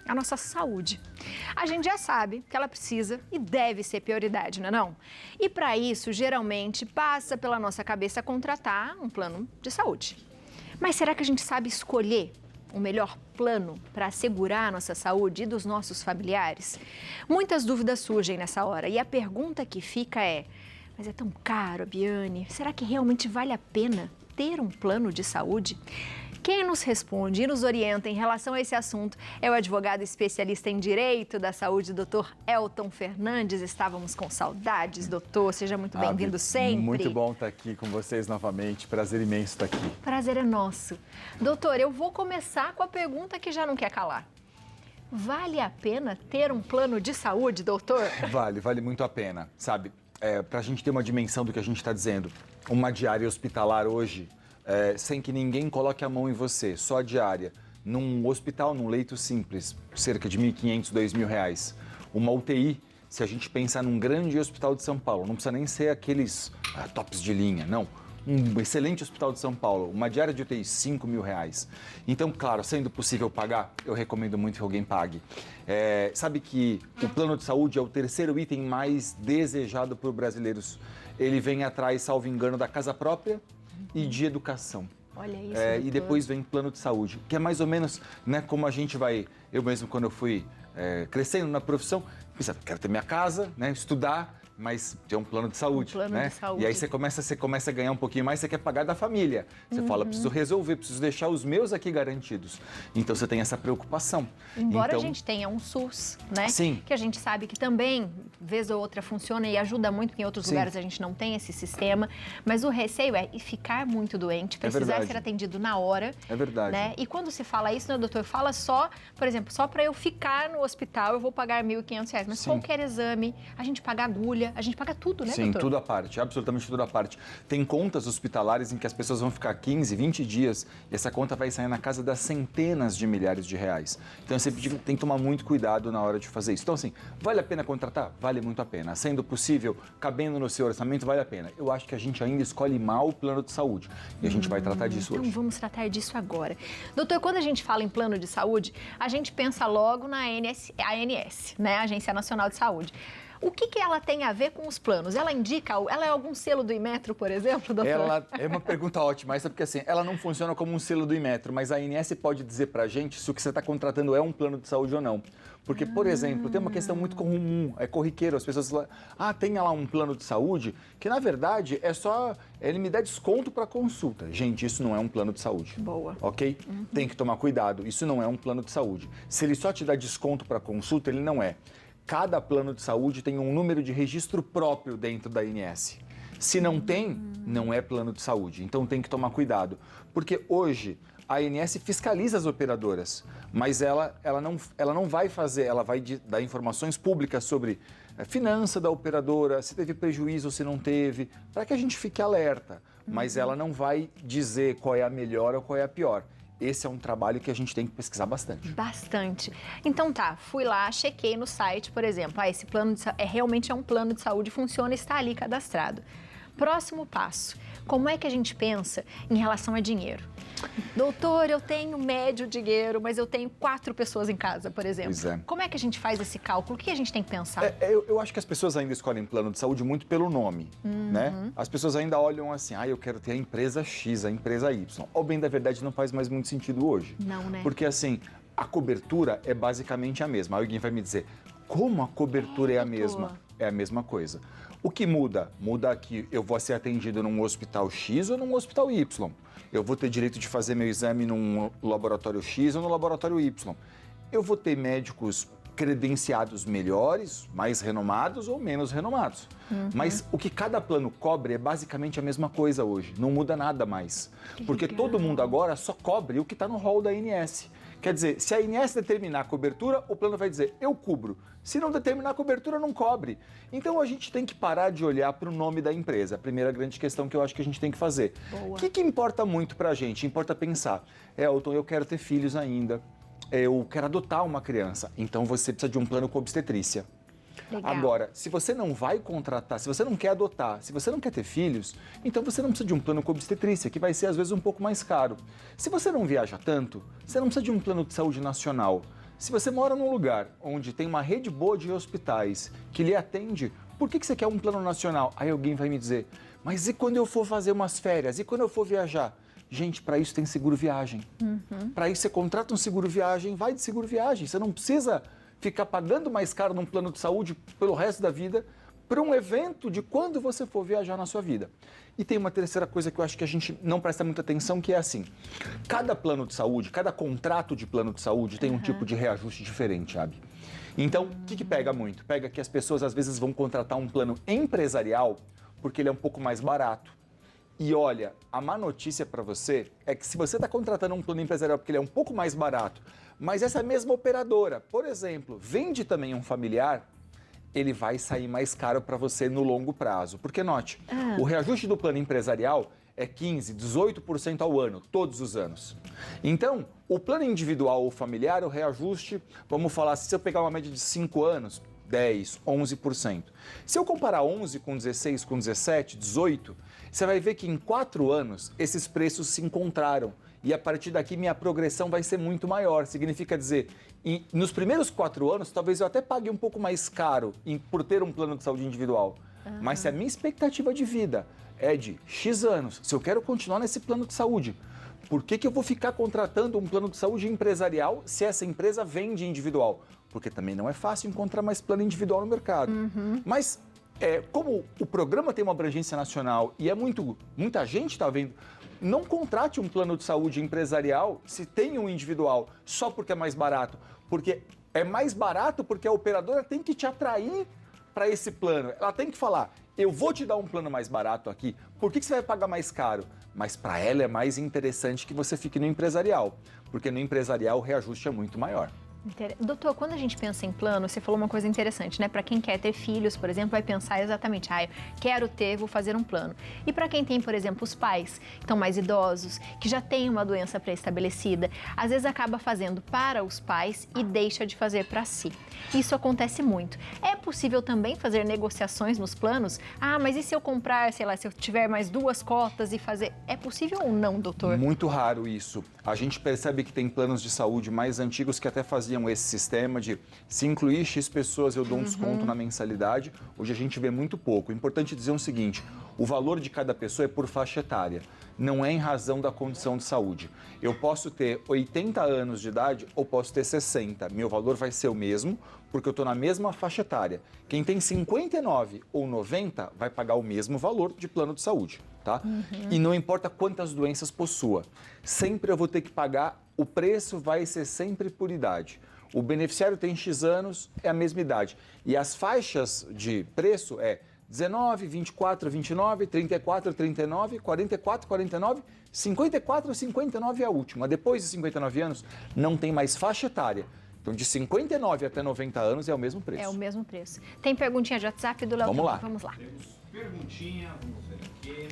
A nossa saúde. A gente já sabe que ela precisa e deve ser prioridade, não é não? E para isso, geralmente, passa pela nossa cabeça contratar um plano de saúde. Mas será que a gente sabe escolher o melhor plano para assegurar a nossa saúde e dos nossos familiares? Muitas dúvidas surgem nessa hora e a pergunta que fica é: mas é tão caro, Biane? Será que realmente vale a pena ter um plano de saúde? Quem nos responde e nos orienta em relação a esse assunto é o advogado especialista em Direito da Saúde, doutor Elton Fernandes. Estávamos com saudades, doutor. Seja muito bem-vindo sempre. Muito bom estar aqui com vocês novamente. Prazer imenso estar aqui. Prazer é nosso. Doutor, eu vou começar com a pergunta que já não quer calar. Vale a pena ter um plano de saúde, doutor? Vale muito a pena. Sabe, para a gente ter uma dimensão do que a gente está dizendo, uma diária hospitalar hoje, sem que ninguém coloque a mão em você, só a diária, num hospital, num leito simples, cerca de R$ 1.500, R$ 2.000. Uma UTI, se a gente pensar num grande hospital de São Paulo, não precisa nem ser aqueles tops de linha, não. Um excelente hospital de São Paulo, uma diária de UTI, R$ 5.000. Então, claro, sendo possível pagar, eu recomendo muito que alguém pague. Sabe que o plano de saúde é o terceiro item mais desejado por brasileiros. Ele vem atrás, salvo engano, da casa própria e de educação. Olha isso, e depois vem plano de saúde, que é mais ou menos, né, como a gente vai... Eu mesmo, quando eu fui crescendo na profissão, pensava, quero ter minha casa, né, estudar, mas ter um plano de saúde, né? De saúde. E aí você começa a ganhar um pouquinho mais, você quer pagar da família. Você fala, preciso resolver, preciso deixar os meus aqui garantidos. Então você tem essa preocupação. Embora a gente tenha um SUS, né? Sim. Que a gente sabe que também, vez ou outra, funciona e ajuda muito, porque em outros lugares a gente não tem esse sistema. Mas o receio é ficar muito doente, precisar ser atendido na hora. É verdade. Né? E quando se fala isso, né, doutor, fala só, por exemplo, só para eu ficar no hospital eu vou pagar R$ 1.500. Mas qualquer exame, a gente paga agulha, a gente paga tudo, né, doutor? Sim, tudo à parte, absolutamente tudo à parte. Tem contas hospitalares em que as pessoas vão ficar 15, 20 dias e essa conta vai sair na casa das centenas de milhares de reais. Então você tem que tomar muito cuidado na hora de fazer isso. Então assim, vale a pena contratar? Vale muito a pena. Sendo possível, cabendo no seu orçamento, vale a pena. Eu acho que a gente ainda escolhe mal o plano de saúde e a gente vai tratar disso hoje. Então vamos tratar disso agora. Doutor, quando a gente fala em plano de saúde, a gente pensa logo na ANS, né? Agência Nacional de Saúde. O que ela tem a ver com os planos? Ela indica, ela é algum selo do Inmetro, por exemplo, doutor? Ela é uma pergunta ótima, essa porque assim, ela não funciona como um selo do Inmetro, mas a ANS pode dizer pra gente se o que você está contratando é um plano de saúde ou não. Porque, por exemplo, tem uma questão muito comum, é corriqueiro, as pessoas falam, tem lá um plano de saúde, que na verdade ele me dá desconto para consulta. Gente, isso não é um plano de saúde. Boa. Ok? Tem que tomar cuidado, isso não é um plano de saúde. Se ele só te dá desconto para consulta, ele não é. Cada plano de saúde tem um número de registro próprio dentro da ANS. Se não tem, não é plano de saúde. Então tem que tomar cuidado. Porque hoje a ANS fiscaliza as operadoras, mas ela não vai fazer, ela vai dar informações públicas sobre a finança da operadora, se teve prejuízo ou se não teve, para que a gente fique alerta. Mas ela não vai dizer qual é a melhor ou qual é a pior. Esse é um trabalho que a gente tem que pesquisar bastante. Bastante. Então fui lá, chequei no site, por exemplo, esse plano realmente é um plano de saúde, funciona, está ali cadastrado. Próximo passo, como é que a gente pensa em relação a dinheiro? Doutor, eu tenho médio dinheiro, mas eu tenho 4 pessoas em casa, por exemplo. Pois é. Como é que a gente faz esse cálculo? O que a gente tem que pensar? Eu acho que as pessoas ainda escolhem plano de saúde muito pelo nome, né? As pessoas ainda olham assim, eu quero ter a empresa X, a empresa Y. Ao bem da verdade, não faz mais muito sentido hoje. Não, né? Porque assim, a cobertura é basicamente a mesma. Aí alguém vai me dizer, como a cobertura é a mesma? É a mesma coisa. O que muda? Muda que eu vou ser atendido num hospital X ou num hospital Y. Eu vou ter direito de fazer meu exame num laboratório X ou no laboratório Y. Eu vou ter médicos credenciados melhores, mais renomados ou menos renomados. Mas o que cada plano cobre é basicamente a mesma coisa hoje. Não muda nada mais. Porque todo mundo agora só cobre o que está no rol da ANS. Quer dizer, se a ANS determinar a cobertura, o plano vai dizer, eu cubro. Se não determinar a cobertura, não cobre. Então a gente tem que parar de olhar para o nome da empresa. A primeira grande questão que eu acho que a gente tem que fazer. O que importa muito para a gente? Importa pensar, Elton, eu quero ter filhos ainda. Eu quero adotar uma criança. Então você precisa de um plano com obstetrícia. Legal. Agora, se você não vai contratar, se você não quer adotar, se você não quer ter filhos, então você não precisa de um plano com obstetrícia, que vai ser às vezes um pouco mais caro. Se você não viaja tanto, você não precisa de um plano de saúde nacional. Se você mora num lugar onde tem uma rede boa de hospitais que lhe atende, por que você quer um plano nacional? Aí alguém vai me dizer, mas e quando eu for fazer umas férias? E quando eu for viajar? Gente, para isso tem seguro viagem. Para isso você contrata um seguro viagem, vai de seguro viagem. Você não precisa ficar pagando mais caro num plano de saúde pelo resto da vida para um evento de quando você for viajar na sua vida. E tem uma terceira coisa que eu acho que a gente não presta muita atenção, que é assim, cada plano de saúde, cada contrato de plano de saúde tem um tipo de reajuste diferente, Abi. Então, o que pega muito? Pega que as pessoas às vezes vão contratar um plano empresarial porque ele é um pouco mais barato. E olha, a má notícia para você é que se você está contratando um plano empresarial porque ele é um pouco mais barato, mas essa mesma operadora, por exemplo, vende também um familiar, ele vai sair mais caro para você no longo prazo. Porque note, o reajuste do plano empresarial é 15%, 18% ao ano, todos os anos. Então, o plano individual ou familiar, o reajuste, vamos falar, se eu pegar uma média de 5 anos, 10%, 11%. Se eu comparar 11 com 16, com 17, 18, você vai ver que em 4 anos esses preços se encontraram. E a partir daqui minha progressão vai ser muito maior. Significa dizer, nos primeiros 4 anos, talvez eu até pague um pouco mais caro por ter um plano de saúde individual. Mas se a minha expectativa de vida é de X anos, se eu quero continuar nesse plano de saúde, por que eu vou ficar contratando um plano de saúde empresarial se essa empresa vende individual? Porque também não é fácil encontrar mais plano individual no mercado. Mas como o programa tem uma abrangência nacional e muita gente está vendo, não contrate um plano de saúde empresarial se tem um individual só porque é mais barato. Porque é mais barato porque a operadora tem que te atrair para esse plano. Ela tem que falar, eu vou te dar um plano mais barato aqui, por que você vai pagar mais caro? Mas para ela é mais interessante que você fique no empresarial, porque no empresarial o reajuste é muito maior. Doutor, quando a gente pensa em plano, você falou uma coisa interessante, né? Para quem quer ter filhos, por exemplo, vai pensar exatamente, eu quero ter, vou fazer um plano. E para quem tem, por exemplo, os pais que estão mais idosos, que já têm uma doença pré-estabelecida, às vezes acaba fazendo para os pais e deixa de fazer para si. Isso acontece muito. É possível também fazer negociações nos planos? Mas e se eu comprar, sei lá, se eu tiver mais 2 cotas e fazer? É possível ou não, doutor? Muito raro isso. A gente percebe que tem planos de saúde mais antigos que até faziam esse sistema de se incluir X pessoas eu dou um desconto na mensalidade. Hoje a gente vê muito pouco. É importante dizer o seguinte, o valor de cada pessoa é por faixa etária, não é em razão da condição de saúde. Eu posso ter 80 anos de idade ou posso ter 60. Meu valor vai ser o mesmo porque eu estou na mesma faixa etária. Quem tem 59 ou 90 vai pagar o mesmo valor de plano de saúde, tá? E não importa quantas doenças possua, sempre eu vou ter que pagar, o preço vai ser sempre por idade. O beneficiário tem X anos, é a mesma idade. E as faixas de preço é 19, 24, 29, 34, 39, 44, 49, 54, 59 é a última. Depois de 59 anos, não tem mais faixa etária. Então, de 59 até 90 anos é o mesmo preço. É o mesmo preço. Tem perguntinha de WhatsApp do Léo? Vamos lá. Vamos lá. Temos perguntinha, vamos ver aqui.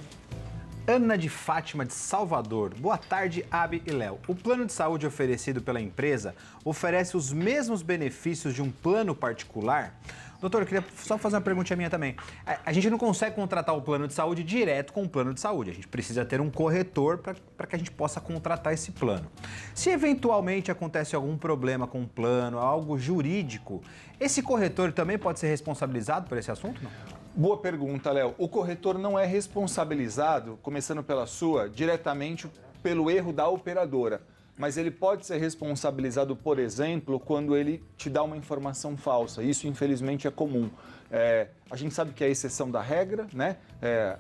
Ana de Fátima, de Salvador. Boa tarde, Abi e Léo. O plano de saúde oferecido pela empresa oferece os mesmos benefícios de um plano particular? Doutor, eu queria só fazer uma perguntinha minha também. A gente não consegue contratar o plano de saúde direto com o plano de saúde. A gente precisa ter um corretor para que a gente possa contratar esse plano. Se eventualmente acontece algum problema com o plano, algo jurídico, esse corretor também pode ser responsabilizado por esse assunto, não? Boa pergunta, Léo. O corretor não é responsabilizado, começando pela sua, diretamente pelo erro da operadora. Mas ele pode ser responsabilizado, por exemplo, quando ele te dá uma informação falsa. Isso, infelizmente, é comum. A gente sabe que é a exceção da regra, né?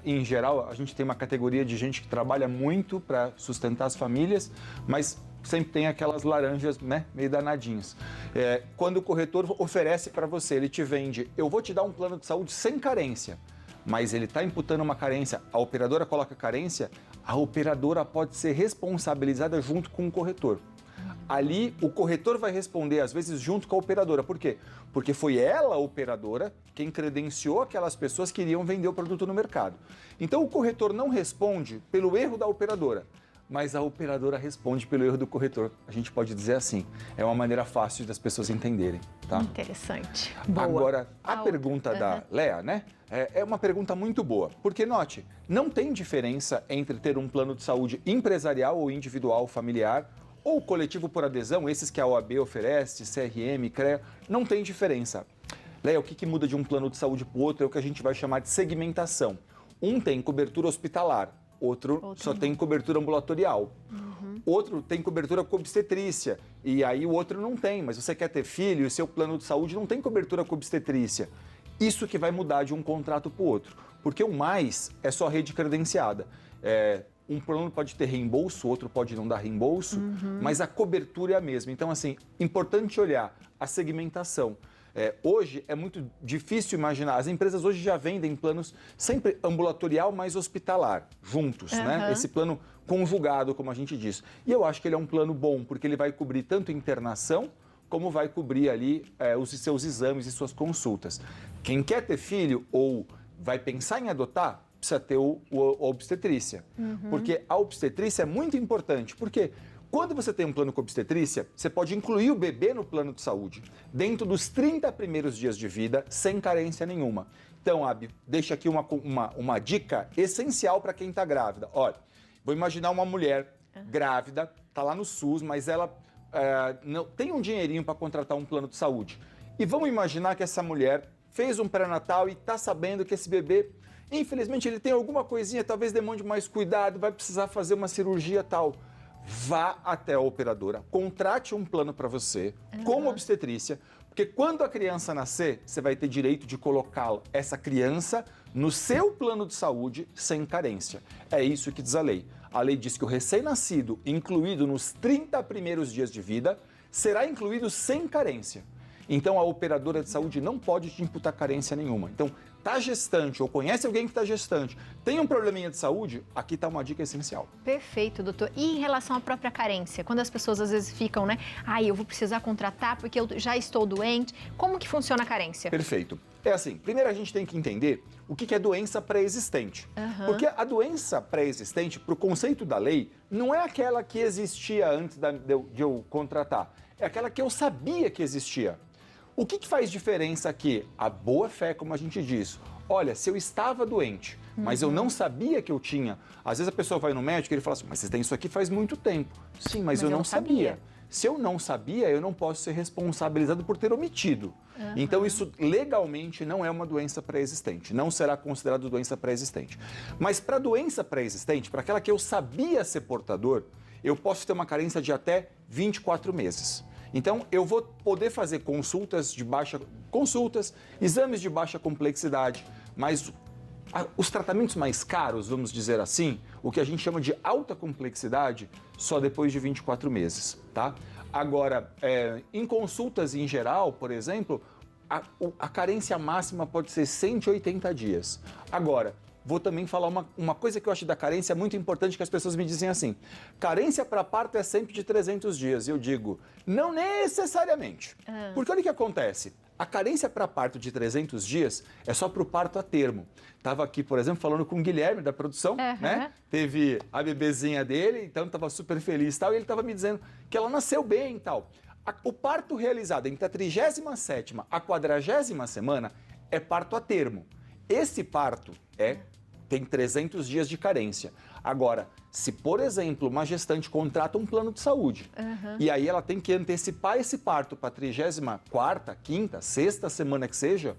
Em geral, a gente tem uma categoria de gente que trabalha muito para sustentar as famílias, mas sempre tem aquelas laranjas, né, meio danadinhas. Quando o corretor oferece para você, ele te vende, eu vou te dar um plano de saúde sem carência, mas ele está imputando uma carência, a operadora coloca carência, a operadora pode ser responsabilizada junto com o corretor. Ali, o corretor vai responder, às vezes, junto com a operadora. Por quê? Porque foi ela, a operadora, quem credenciou aquelas pessoas que iriam vender o produto no mercado. Então, o corretor não responde pelo erro da operadora, mas a operadora responde pelo erro do corretor. A gente pode dizer assim, é uma maneira fácil das pessoas entenderem, tá? Interessante. Boa. Agora, a pergunta da Léa, né? É uma pergunta muito boa, porque note, não tem diferença entre ter um plano de saúde empresarial ou individual familiar ou coletivo por adesão, esses que a OAB oferece, CRM, CREA, não tem diferença. Léa, o que muda de um plano de saúde para o outro é o que a gente vai chamar de segmentação. Um tem cobertura hospitalar, outro só tem cobertura ambulatorial. Outro tem cobertura com obstetrícia, e aí o outro não tem, mas você quer ter filho e seu plano de saúde não tem cobertura com obstetrícia. Isso que vai mudar de um contrato para o outro, porque o mais é só rede credenciada. Um plano pode ter reembolso, outro pode não dar reembolso, mas a cobertura é a mesma. Então, assim, importante olhar a segmentação. Hoje é muito difícil imaginar, as empresas hoje já vendem planos sempre ambulatorial mais hospitalar, juntos, né? Esse plano conjugado, como a gente diz. E eu acho que ele é um plano bom, porque ele vai cobrir tanto internação, como vai cobrir ali os seus exames e suas consultas. Quem quer ter filho ou vai pensar em adotar, precisa ter a obstetrícia. Porque a obstetrícia é muito importante, porque quando você tem um plano com obstetrícia, você pode incluir o bebê no plano de saúde, dentro dos 30 primeiros dias de vida, sem carência nenhuma. Então, Abi, deixa aqui uma dica essencial para quem está grávida. Olha, vou imaginar uma mulher grávida, está lá no SUS, mas ela não tem um dinheirinho para contratar um plano de saúde. E vamos imaginar que essa mulher fez um pré-natal e está sabendo que esse bebê, infelizmente, ele tem alguma coisinha, talvez demande mais cuidado, vai precisar fazer uma cirurgia tal. Vá até a operadora, contrate um plano para você, com obstetrícia, porque quando a criança nascer, você vai ter direito de colocá-la, essa criança, no seu plano de saúde, sem carência. É isso que diz a lei. A lei diz que o recém-nascido, incluído nos 30 primeiros dias de vida, será incluído sem carência. Então, a operadora de saúde não pode te imputar carência nenhuma. Então, está gestante ou conhece alguém que está gestante, tem um probleminha de saúde, aqui está uma dica essencial. Perfeito, doutor. E em relação à própria carência? Quando as pessoas às vezes ficam, né? Eu vou precisar contratar porque eu já estou doente. Como que funciona a carência? Perfeito. É assim, primeiro a gente tem que entender o que é doença pré-existente. Porque a doença pré-existente, para o conceito da lei, não é aquela que existia antes de eu contratar. É aquela que eu sabia que existia. O que faz diferença aqui? A boa fé, como a gente diz. Olha, se eu estava doente, mas eu não sabia que eu tinha. Às vezes a pessoa vai no médico e ele fala assim, mas você tem isso aqui faz muito tempo. Sim, mas eu não sabia. Se eu não sabia, eu não posso ser responsabilizado por ter omitido. Então isso legalmente não é uma doença pré-existente, não será considerado doença pré-existente. Mas para doença pré-existente, para aquela que eu sabia ser portador, eu posso ter uma carência de até 24 meses. Então, eu vou poder fazer consultas, exames de baixa complexidade, mas os tratamentos mais caros, vamos dizer assim, o que a gente chama de alta complexidade, só depois de 24 meses, tá? Agora, em consultas em geral, por exemplo, a carência máxima pode ser 180 dias. Agora, vou também falar uma coisa que eu acho da carência muito importante, que as pessoas me dizem assim, carência para parto é sempre de 300 dias. Eu digo, não necessariamente. Porque olha o que acontece. A carência para parto de 300 dias é só para o parto a termo. Estava aqui, por exemplo, falando com o Guilherme da produção, né? Teve a bebezinha dele, então estava super feliz e tal, e ele estava me dizendo que ela nasceu bem e tal. O parto realizado entre a 37ª a 40ª semana é parto a termo. Esse parto tem 300 dias de carência. Agora, se, por exemplo, uma gestante contrata um plano de saúde e aí ela tem que antecipar esse parto para a 34ª, 5ª, 6ª semana que seja,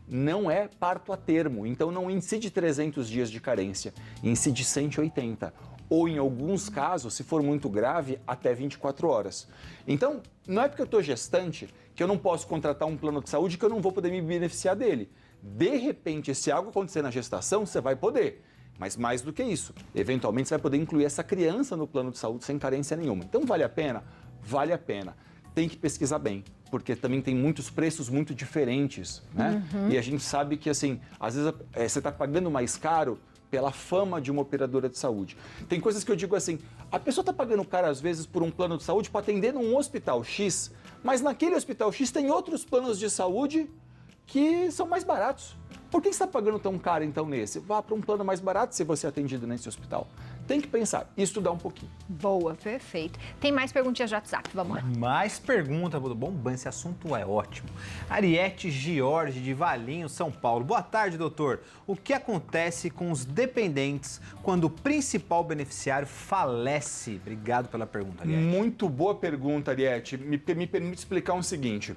não é parto a termo. Então, não incide 300 dias de carência, incide 180. Ou, em alguns casos, se for muito grave, até 24 horas. Então, não é porque eu estou gestante que eu não posso contratar um plano de saúde que eu não vou poder me beneficiar dele. De repente, se algo acontecer na gestação, você vai poder. Mas mais do que isso, eventualmente você vai poder incluir essa criança no plano de saúde sem carência nenhuma. Então, vale a pena? Vale a pena. Tem que pesquisar bem, porque também tem muitos preços muito diferentes, né? E a gente sabe que, assim, às vezes você está pagando mais caro pela fama de uma operadora de saúde. Tem coisas que eu digo assim, a pessoa está pagando caro, às vezes, por um plano de saúde para atender num hospital X, mas naquele hospital X tem outros planos de saúde que são mais baratos. Por que você está pagando tão caro, então, nesse? Vá para um plano mais barato se você é atendido nesse hospital. tem que pensar e estudar um pouquinho. Boa, perfeito. Tem mais perguntinhas de WhatsApp, vamos lá. Mais pergunta, bombando, esse assunto é ótimo. Ariete Giorgi, de Valinho, São Paulo. Boa tarde, doutor. O que acontece com os dependentes quando o principal beneficiário falece? Obrigado pela pergunta, Ariete. Muito boa pergunta, Ariete. Me permite explicar o seguinte.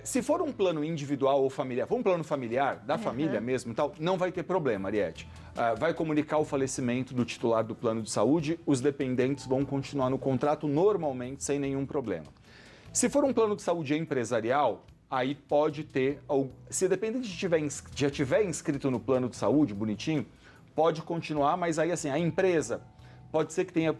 Se for um plano individual ou familiar, for um plano familiar, da família mesmo e tal, não vai ter problema, Ariete. Vai comunicar o falecimento do titular do plano de saúde, os dependentes vão continuar no contrato normalmente, sem nenhum problema. Se for um plano de saúde empresarial, aí pode ter, se o dependente já tiver inscrito no plano de saúde, bonitinho, pode continuar, mas aí assim, a empresa pode ser que tenha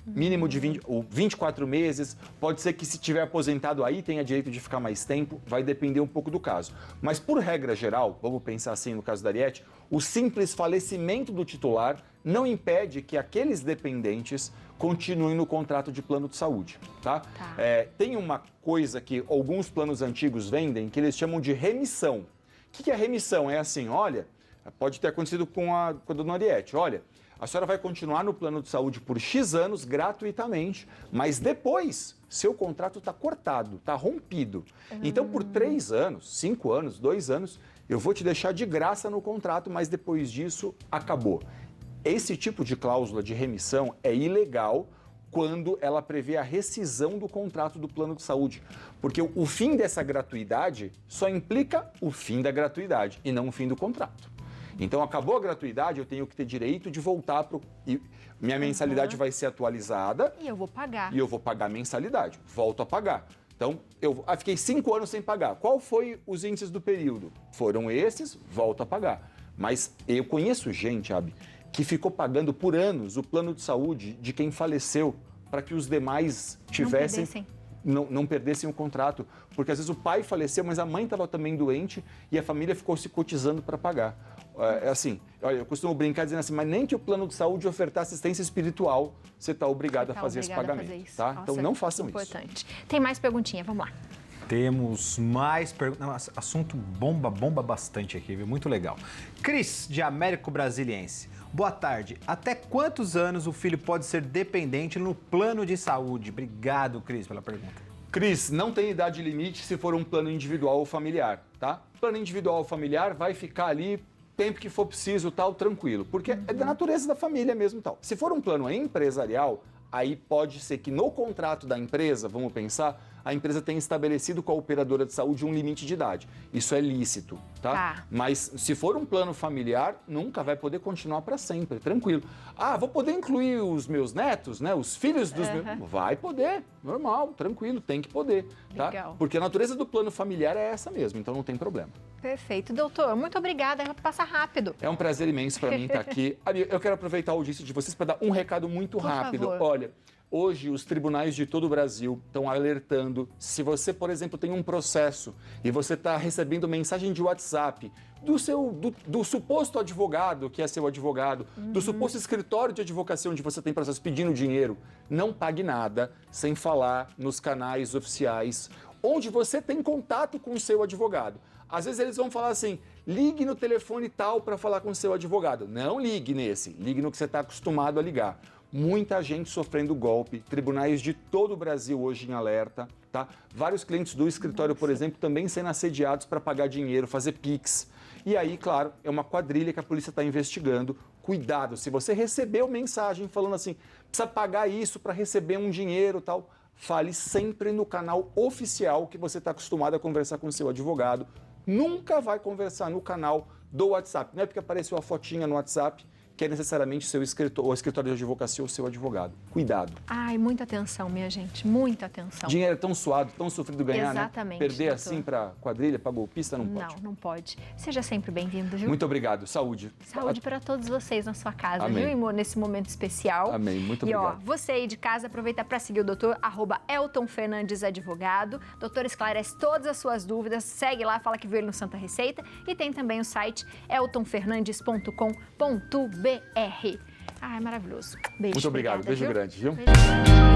mínimo de 20 ou 24 meses, pode ser que se tiver aposentado aí tenha direito de ficar mais tempo, vai depender um pouco do caso. Mas por regra geral, vamos pensar assim no caso da Ariete, o simples falecimento do titular não impede que aqueles dependentes continuem no contrato de plano de saúde, tá? Tem uma coisa que alguns planos antigos vendem que eles chamam de remissão. O que é remissão? É assim, olha, pode ter acontecido com a dona Ariete, olha, a senhora vai continuar no plano de saúde por X anos gratuitamente, mas depois seu contrato está cortado, está rompido. Então, por 3 anos, 5 anos, 2 anos, eu vou te deixar de graça no contrato, mas depois disso, acabou. Esse tipo de cláusula de remissão é ilegal quando ela prevê a rescisão do contrato do plano de saúde. Porque o fim dessa gratuidade só implica o fim da gratuidade e não o fim do contrato. Então, acabou a gratuidade, eu tenho que ter direito de voltar para minha mensalidade vai ser atualizada. E eu vou pagar. E eu vou pagar a mensalidade, volto a pagar. Então, eu fiquei 5 anos sem pagar. Qual foi os índices do período? Foram esses, volto a pagar. Mas eu conheço gente, Abi, que ficou pagando por anos o plano de saúde de quem faleceu para que os demais tivessem... Não perdessem o contrato. Porque às vezes o pai faleceu, mas a mãe estava também doente e a família ficou se cotizando para pagar. É assim, olha, eu costumo brincar dizendo assim, mas nem que o plano de saúde ofertar assistência espiritual, você está obrigado a fazer esse pagamento, tá? Nossa, então não façam importante. Tem mais perguntinha, vamos lá. Temos mais perguntas. Assunto bomba bastante aqui, viu? Muito legal. Cris, de Américo Brasiliense. Boa tarde. Até quantos anos o filho pode ser dependente no plano de saúde? Obrigado, Cris, pela pergunta. Cris, não tem idade limite se for um plano individual ou familiar, tá? Plano individual ou familiar vai ficar ali tempo que for preciso, tal, tranquilo. Porque é da natureza da família mesmo, tal. Se for um plano empresarial, aí pode ser que no contrato da empresa, vamos pensar, a empresa tenha estabelecido com a operadora de saúde um limite de idade. Isso é lícito, tá? Mas se for um plano familiar, nunca vai poder continuar para sempre, tranquilo. Ah, vou poder incluir os meus netos, né? Os filhos dos meus... Vai poder, normal, tranquilo, tem que poder, tá? Legal. Porque a natureza do plano familiar é essa mesmo, então não tem problema. Perfeito. Doutor, muito obrigada, passa rápido. É um prazer imenso para mim estar aqui. Eu quero aproveitar a audiência de vocês para dar um recado muito rápido. Favor. Olha, hoje os tribunais de todo o Brasil estão alertando. Se você, por exemplo, tem um processo e você está recebendo mensagem de WhatsApp do suposto advogado, que é seu advogado, do suposto escritório de advocacia onde você tem processo pedindo dinheiro, não pague nada sem falar nos canais oficiais onde você tem contato com o seu advogado. Às vezes eles vão falar assim, ligue no telefone tal para falar com o seu advogado. Não ligue nesse, ligue no que você está acostumado a ligar. Muita gente sofrendo golpe, tribunais de todo o Brasil hoje em alerta, tá? Vários clientes do escritório, por exemplo, também sendo assediados para pagar dinheiro, fazer Pix. E aí, claro, é uma quadrilha que a polícia está investigando. Cuidado, se você recebeu mensagem falando assim, precisa pagar isso para receber um dinheiro tal, fale sempre no canal oficial que você está acostumado a conversar com o seu advogado. Nunca vai conversar no canal do WhatsApp. Não é porque apareceu a fotinha no WhatsApp que é necessariamente seu escritório, ou escritório de advocacia ou seu advogado. Cuidado. Ai, muita atenção, minha gente, muita atenção. Dinheiro é tão suado, tão sofrido ganhar, Exatamente, né? Perder doutor. assim para quadrilha, para golpista, não pode. Não pode. Seja sempre bem-vindo, viu? Muito obrigado. Saúde. Saúde para todos vocês na sua casa, Amém. viu? Nesse momento especial. Amém. Muito E obrigado. ó, você aí de casa, aproveita para seguir o doutor, @Elton Fernandes Advogado. Doutor esclarece todas as suas dúvidas. Segue lá, fala que viu ele no Santa Receita. E tem também o site eltonfernandes.com.br. Ah, é maravilhoso. Beijo. Muito obrigado. Obrigada, Beijo viu? grande, viu? Beijo grande.